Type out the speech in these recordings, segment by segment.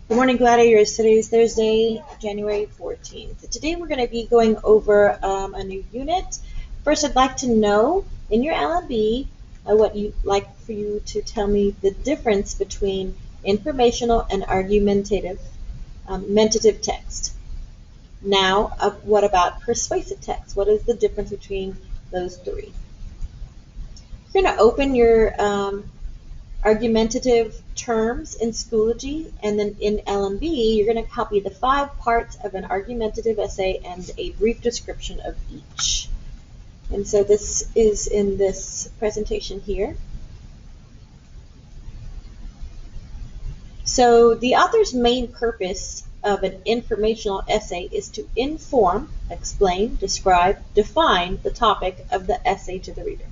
Good morning, Gladiators. Today is Thursday, January 14th. Today we're going to be going over a new unit. First, I'd like to know in your LMB what you'd like for you to tell me the difference between informational and argumentative mentative text. Now, what about persuasive text? What is the difference between those three? You're going to open your argumentative terms in Schoology, and then in LMB, you're going to copy the 5 parts of an argumentative essay and a brief description of each. And so this is in this presentation here. So the author's main purpose of an informational essay is to inform, explain, describe, define the topic of the essay to the reader.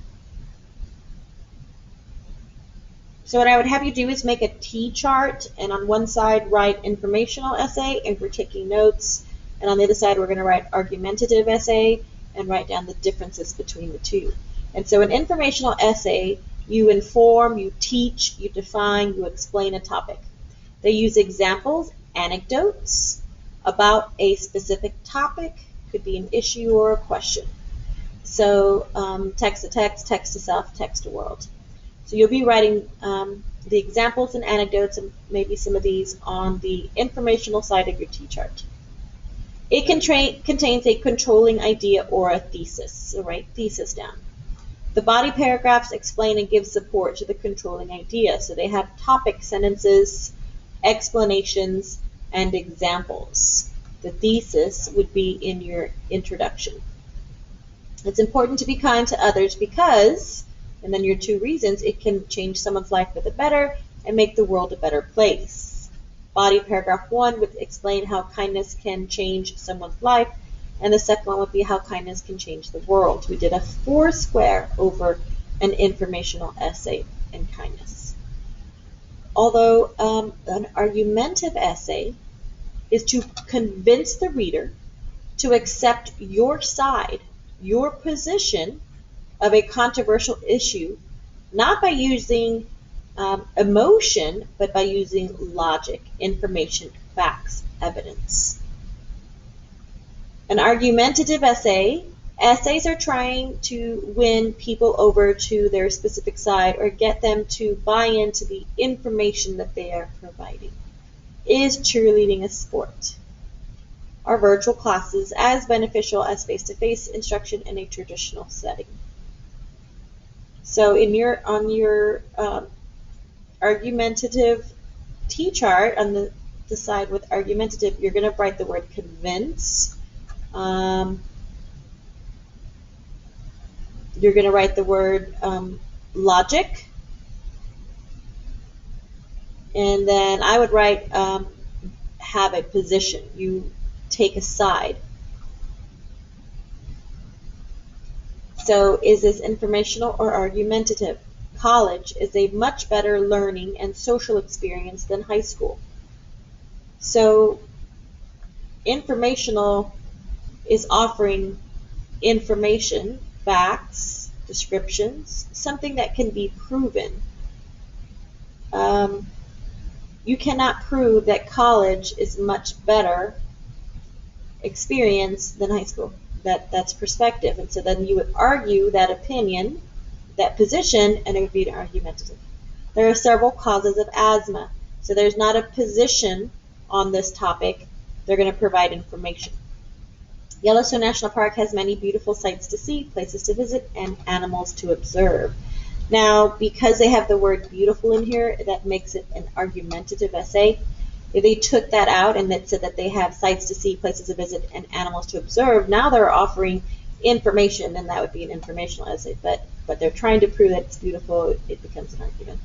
So what I would have you do is make a T-chart, and on one side write informational essay, and we're taking notes, and on the other side we're going to write argumentative essay and write down the differences between the two. And so an informational essay, you inform, you teach, you define, you explain a topic. They use examples, anecdotes about a specific topic, could be an issue or a question. So text to text, text to self, text to world. So you'll be writing the examples and anecdotes and maybe some of these on the informational side of your T-chart. It contains a controlling idea or a thesis, so write thesis down. The body paragraphs explain and give support to the controlling idea, so they have topic sentences, explanations, and examples. The thesis would be in your introduction. It's important to be kind to others because, and then your 2 reasons, it can change someone's life for the better and make the world a better place. Body paragraph 1 would explain how kindness can change someone's life, and the second one would be how kindness can change the world. We did a 4 square over an informational essay in kindness. Although an argumentative essay is to convince the reader to accept your side, your position of a controversial issue, not by using emotion, but by using logic, information, facts, evidence. An argumentative essays are trying to win people over to their specific side or get them to buy into the information that they are providing. Is cheerleading a sport? Are virtual classes as beneficial as face-to-face instruction in a traditional setting? So on your argumentative T-chart, on the side with argumentative, you're going to write the word convince. You're going to write the word logic. And then I would write have a position. You take a side. So is this informational or argumentative? College is a much better learning and social experience than high school. So informational is offering information, facts, descriptions, something that can be proven. You cannot prove that college is much better experience than high school. That's perspective, and so then you would argue that opinion, that position, and it would be an argumentative. There are several causes of asthma, so there's not a position on this topic. They're going to provide information. Yellowstone National Park has many beautiful sights to see, places to visit, and animals to observe. Now, because they have the word beautiful in here, that makes it an argumentative essay. If they took that out and that said that they have sights to see, places to visit, and animals to observe, now they're offering information, and that would be an informational essay. But they're trying to prove that it's beautiful, it becomes an argument.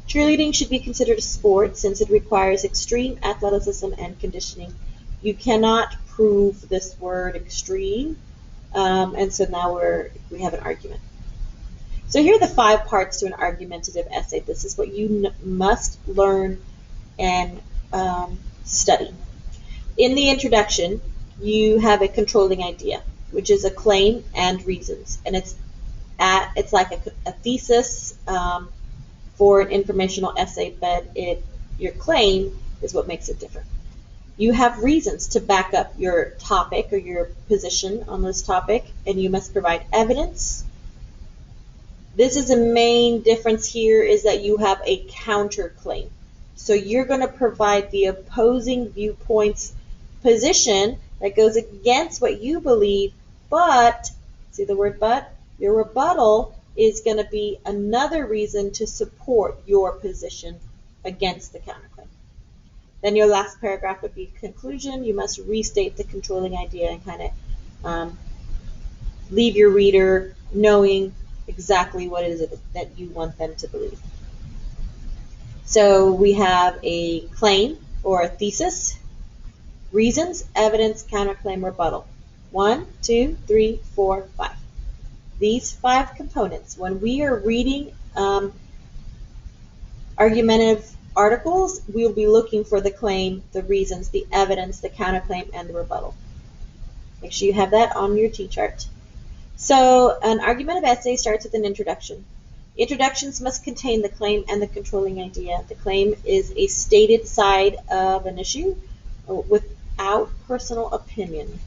Cheerleading should be considered a sport since it requires extreme athleticism and conditioning. You cannot prove this word extreme, and so now we have an argument. So here are the 5 parts to an argumentative essay. This is what you must learn and study. In the introduction, you have a controlling idea, which is a claim and reasons, and it's like a thesis for an informational essay, but your claim is what makes it different. You have reasons to back up your topic or your position on this topic, and you must provide evidence. This is a main difference here, is that you have a counterclaim. So you're going to provide the opposing viewpoint's position that goes against what you believe, but, see the word but? Your rebuttal is going to be another reason to support your position against the counterclaim. Then your last paragraph would be conclusion. You must restate the controlling idea and kind of leave your reader knowing exactly what it is that you want them to believe. So we have a claim or a thesis, reasons, evidence, counterclaim, rebuttal. 1, 2, 3, 4, 5. These 5 components. When we are reading argumentative articles, we will be looking for the claim, the reasons, the evidence, the counterclaim, and the rebuttal. Make sure you have that on your T-chart. So an argumentative essay starts with an introduction. Introductions must contain the claim and the controlling idea. The claim is a stated side of an issue without personal opinion.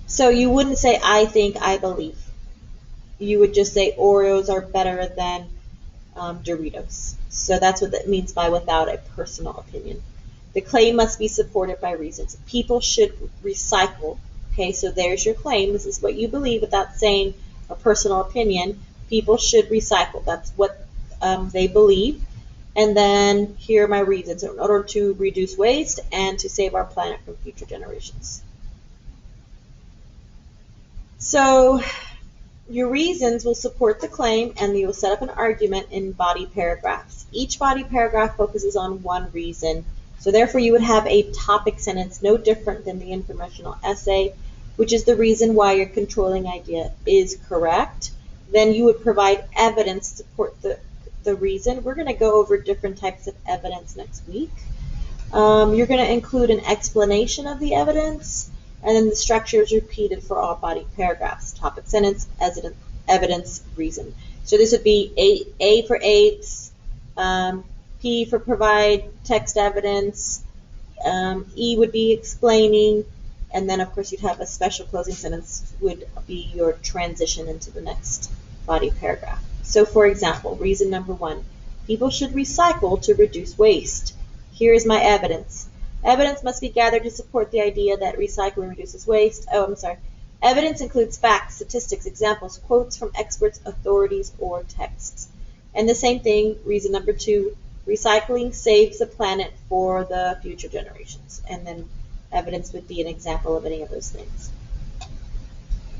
So you wouldn't say, I think, I believe. You would just say Oreos are better than Doritos. So that's what that means by without a personal opinion. The claim must be supported by reasons. People should recycle. Okay, so there's your claim. This is what you believe without saying a personal opinion. People should recycle. That's what they believe. And then here are my reasons. In order to reduce waste and to save our planet from future generations. So your reasons will support the claim, and you will set up an argument in body paragraphs. Each body paragraph focuses on one reason. So therefore you would have a topic sentence no different than the informational essay, which is the reason why your controlling idea is correct. Then you would provide evidence to support the reason. We're going to go over different types of evidence next week. You're going to include an explanation of the evidence, and then the structure is repeated for all body paragraphs. Topic sentence, evidence, reason. So this would be A for aids, P for provide text evidence, E would be explaining, and then of course you'd have a special closing sentence would be your transition into the next body paragraph. So for example, reason number 1, people should recycle to reduce waste. Here is my evidence. Evidence must be gathered to support the idea that recycling reduces waste. Evidence includes facts, statistics, examples, quotes from experts, authorities, or texts. And the same thing, reason number 2, recycling saves the planet for the future generations. And then evidence would be an example of any of those things.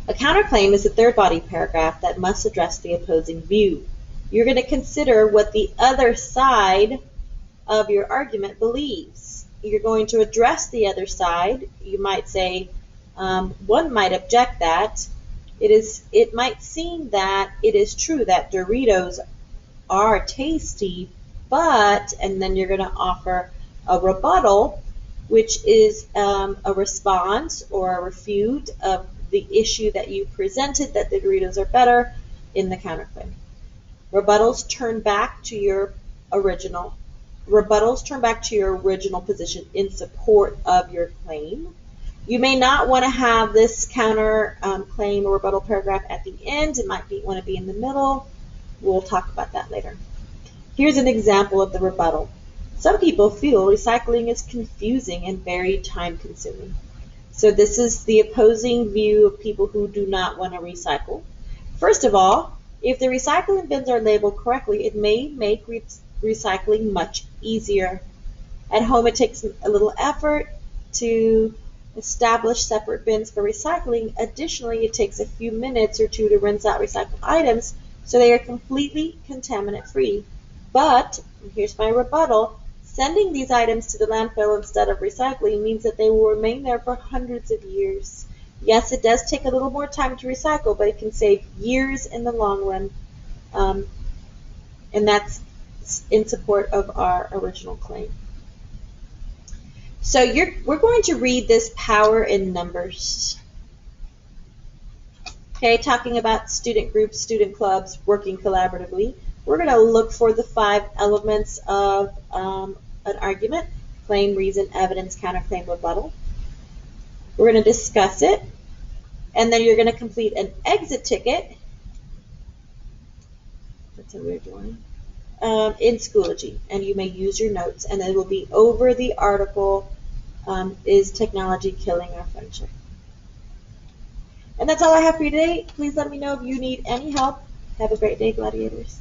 A counterclaim is the third body paragraph that must address the opposing view. You're going to consider what the other side of your argument believes. You're going to address the other side. You might say, one might object that it might seem that it is true that Doritos are tasty, but, and then you're going to offer a rebuttal, which is a response or a refute of the issue that you presented, that the Doritos are better, in the counterclaim. Rebuttals turn back to your original position in support of your claim. You may not want to have this counter claim or rebuttal paragraph at the end. It might want to be in the middle. We'll talk about that later. Here's an example of the rebuttal. Some people feel recycling is confusing and very time-consuming. So this is the opposing view of people who do not want to recycle. First of all, if the recycling bins are labeled correctly, it may make recycling much easier. At home, it takes a little effort to establish separate bins for recycling. Additionally, it takes a few minutes or two to rinse out recycled items so they are completely contaminant-free. But, here's my rebuttal, sending these items to the landfill instead of recycling means that they will remain there for hundreds of years. Yes, it does take a little more time to recycle, but it can save years in the long run. And that's in support of our original claim. So we're going to read this power in numbers. Okay, talking about student groups, student clubs, working collaboratively. We're going to look for the 5 elements of an argument: claim, reason, evidence, counterclaim, rebuttal. We're going to discuss it, and then you're going to complete an exit ticket. That's a weird one. In Schoology, and you may use your notes, and it will be over the article, Is Technology Killing Our Friendship? And that's all I have for you today. Please let me know if you need any help. Have a great day, Gladiators.